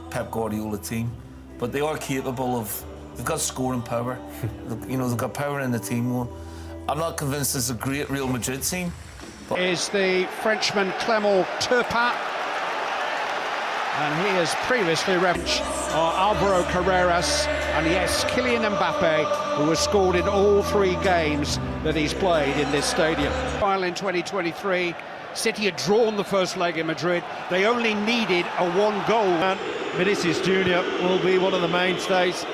Pep Guardiola team, but they are capable of. They've got scoring power. You know, they've got power in the team. I'm not convinced it's a great Real Madrid team. But is the Frenchman Clément Turpin, and he has previously referenced Alvaro Carreras, and yes, Kylian Mbappe, who has scored in all 3 games that he's played in this stadium. While in 2023, City had drawn the first leg in Madrid. They only needed a 1 goal. And Vinicius Jr. will be one of the mainstays.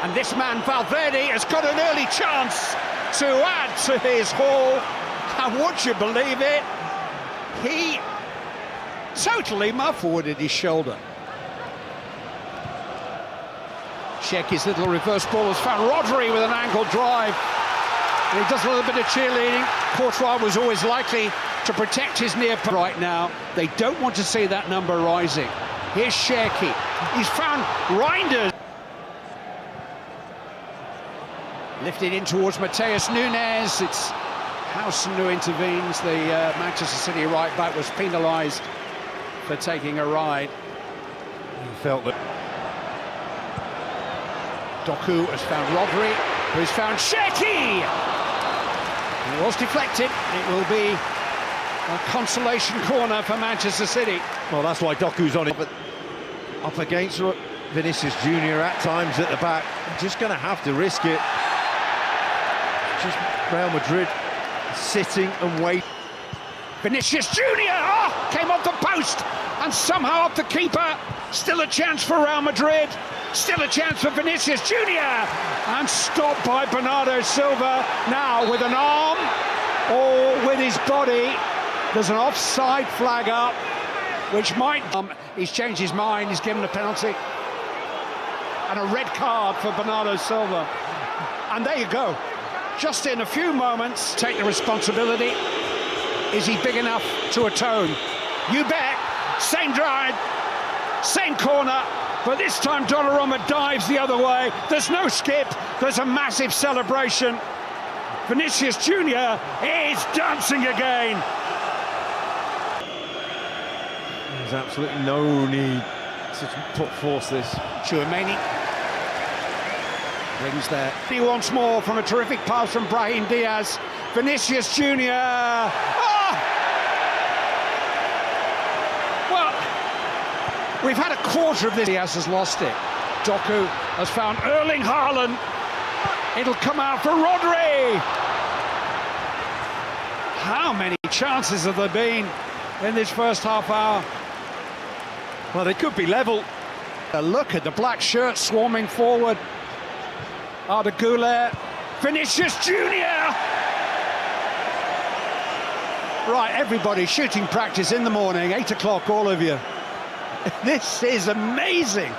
And this man, Valverde, has got an early chance to add to his haul. And would you believe it? He totally muffled his shoulder. Sheki's little reverse ball has found Rodri with an angled drive. And he does a little bit of cheerleading. Courtois was always likely to protect his near post. Right now, they don't want to see that number rising. Here's Sheki. He's found Reinders. Lifted in towards Mateus Nunes. It's Howson who intervenes. The Manchester City right back was penalised for taking a ride. He felt that. Doku has found Rodri, who's found Sheki. It was deflected. It will be a consolation corner for Manchester City. Well, that's why Doku's on it, but up against Vinicius Jr. at times at the back. Just going to have to risk it. Just Real Madrid sitting and waiting. Vinicius Jr. Came off the post and somehow off the keeper. Still a chance for Real Madrid. Still a chance for Vinicius Jr. And stopped by Bernardo Silva. Now with an arm or with his body. There's an offside flag up, which might... he's changed his mind. He's given a penalty. And a red card for Bernardo Silva. And there you go. Just in a few moments, take the responsibility. Is he big enough to atone? You bet. Same drive, same corner, but this time Donnarumma dives the other way. There's no skip. There's a massive celebration. Vinicius Jr. is dancing again. There's absolutely no need to put force this. Chouameni. Rings there. He wants more from a terrific pass from Brahim Diaz. Vinicius Jr. Well, we've had a quarter of this. Diaz has lost it. Doku has found Erling Haaland. It'll come out for Rodri. How many chances have there been in this first half hour? Well, they could be level. Look at the black shirt swarming forward. Arda Güler, Vinicius Jr. Right, everybody, shooting practice in the morning, 8 o'clock, all of you. This is amazing.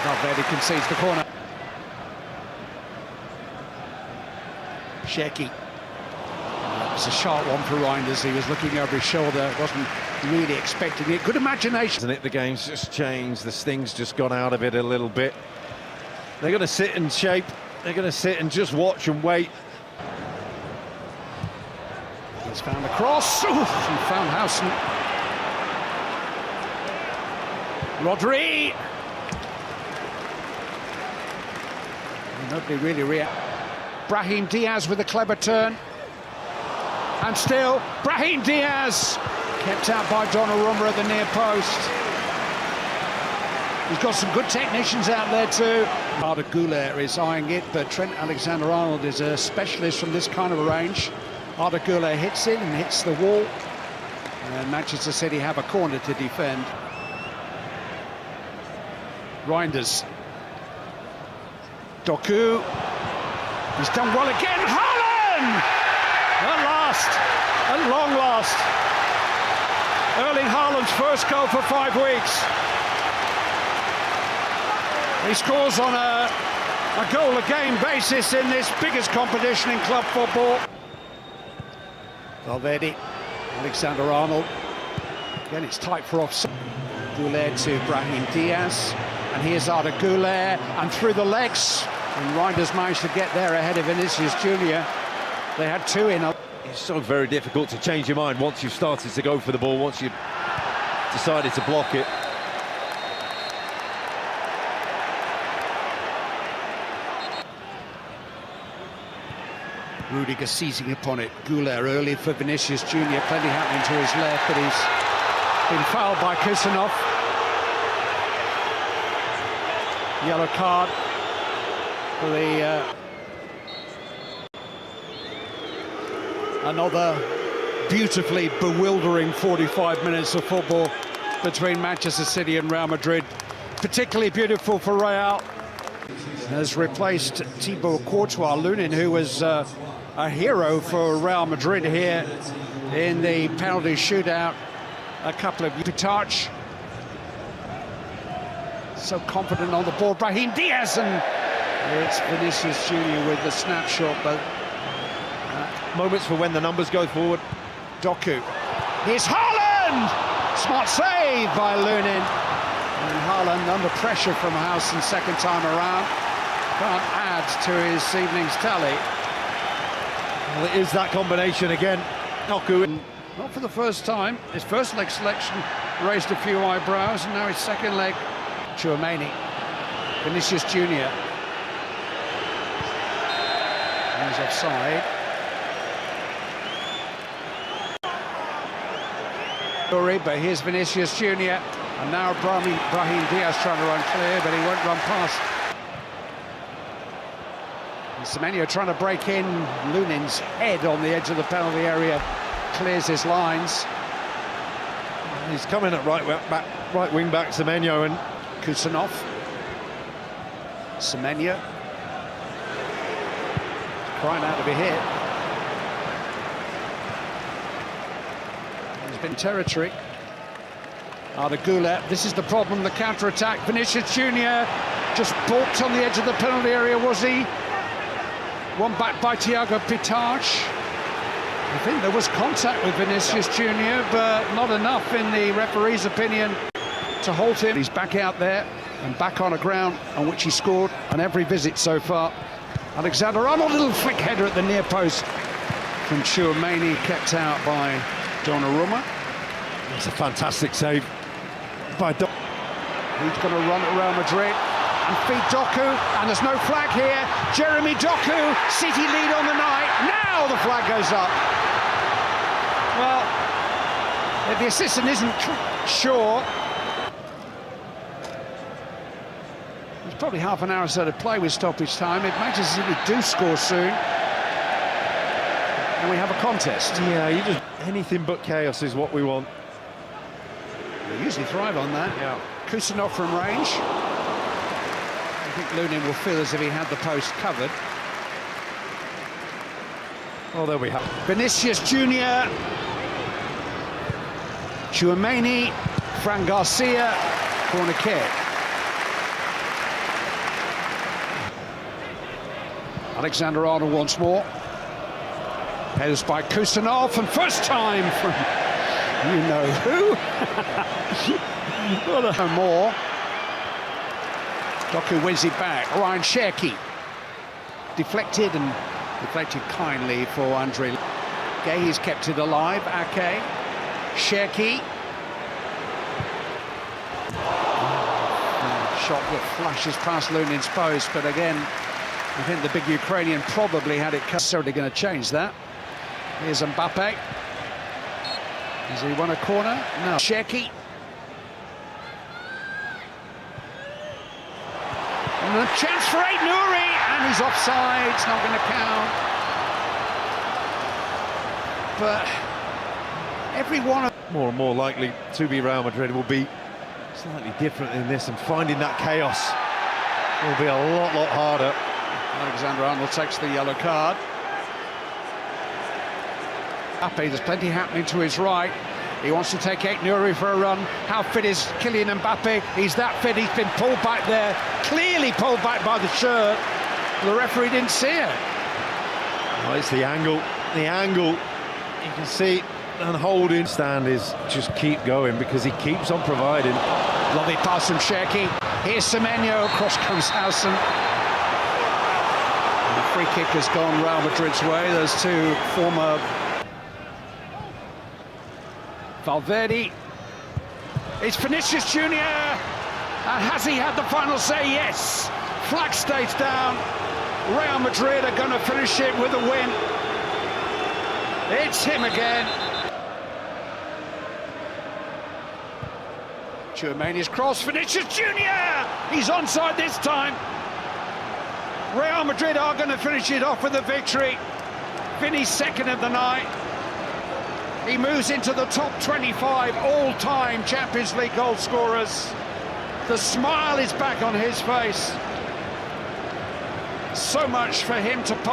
Valverde concedes the corner. Sheki. That was a sharp one for Reinders. He was looking over his shoulder, wasn't really expecting it. Good imagination. Isn't it? The game's just changed. The sting's just gone out of it a little bit. They're going to sit and shape. They're going to sit and just watch and wait. He's found the cross. Oof, he found Howson. Rodri. Nobody really reacted. Brahim Diaz with a clever turn. And still, Brahim Diaz kept out by Donnarumma at the near post. He's got some good technicians out there too. Arda Güler is eyeing it, but Trent Alexander-Arnold is a specialist from this kind of a range. Arda Güler hits it and hits the wall. And Manchester City have a corner to defend. Reinders. Doku. He's done well again. Haaland! At long last. Erling Haaland's first goal for 5 weeks. He scores on a goal-a-game basis in this biggest competition in club football. Valverde, Alexander-Arnold. Again, it's tight for offside. Güler to Brahim Diaz. And here's Arda Güler, and through the legs. And Reinders managed to get there ahead of Vinicius Jr. They had 2 in. It's so very difficult to change your mind once you've started to go for the ball, once you've decided to block it. Rudiger seizing upon it. Goulet early for Vinicius Junior. Plenty happening to his left, but he's been fouled by Kusanov. Yellow card for the another beautifully bewildering 45 minutes of football between Manchester City and Real Madrid. Particularly beautiful for Real. Has replaced Thibaut Courtois. Lunin, who was a hero for Real Madrid here in the penalty shootout. A couple of Pitach. So confident on the ball, Brahim Diaz, and it's Vinicius Junior with the snapshot, but Moments for when the numbers go forward. Doku. Here's Haaland! Smart save by Lunin. And Haaland under pressure from Housen second time around. Can't add to his evening's tally. Well, it is that combination again. Doku. Not for the first time. His first leg selection raised a few eyebrows, and now his second leg. Tchouaméni. Vinicius Junior. He's offside. But here's Vinicius Junior, and now Brahim Diaz trying to run clear, but he won't run past. And Semenyo trying to break in. Lunin's head on the edge of the penalty area clears his lines. He's coming at right wing back Semenyo, and Kusanov. Semenyo crying out to be hit. In territory. Arda Goulet. This is the problem, the counter-attack. Vinicius Junior just balked on the edge of the penalty area, was he? One back by Thiago Pitach. I think there was contact with Vinicius Junior, but not enough in the referee's opinion to halt him. He's back out there and back on a ground on which he scored on every visit so far. Alexander-Arnold, little flick header at the near post from Tchouaméni, kept out by Donnarumma. It's a fantastic save by Doku. He's going to run at Real Madrid and feed Doku, and there's no flag here. Jeremy Doku, City lead on the night. Now the flag goes up. Well, if the assistant isn't sure, there's probably half an hour or so to play with stoppage time. If Manchester City do score soon, and we have a contest. Yeah, anything but chaos is what we want. They usually thrive on that. Yeah. Kusanov from range. I think Lunin will feel as if he had the post covered. Oh, there we have. Vinicius Junior. Tchouaméni. Fran Garcia. Corner kick. Alexander-Arnold once more. Headers by Kusanov, and first time from you-know-who. No more. Doku wins it back. Ryan Cherki. Deflected kindly for Andre. He's kept it alive. Ake. Cherki. Shot that flashes past Lunin's post, but again, I think the big Ukrainian probably had it cut. Certainly going to change that. Here's Mbappe. Has he won a corner? No. Cherki. And a chance for Ait Nouri, and he's offside. It's not going to count. But every one of More and more likely to be Real Madrid will be slightly different in this, and finding that chaos will be a lot harder. Alexander-Arnold takes the yellow card. Mbappe, there's plenty happening to his right. He wants to take Ait Nouri for a run. How fit is Kylian Mbappe? He's that fit. He's been pulled back there, clearly pulled back by the shirt. The referee didn't see it. Well, it's the angle. The angle. You can see, and holding stand is just keep going, because he keeps on providing. Lovely pass from Cherki. Here's Semenyo. Across comes Housen. The free kick has gone Real Madrid's way. Those two former Valverde. It's Vinicius Junior. And has he had the final say? Yes. Flag stays down. Real Madrid are going to finish it with a win. It's him again. Tchouameni's cross, Vinicius Junior. He's onside this time. Real Madrid are going to finish it off with a victory. Vinny's second of the night. He moves into the top 25 all-time Champions League goal scorers. The smile is back on his face. So much for him to ponder.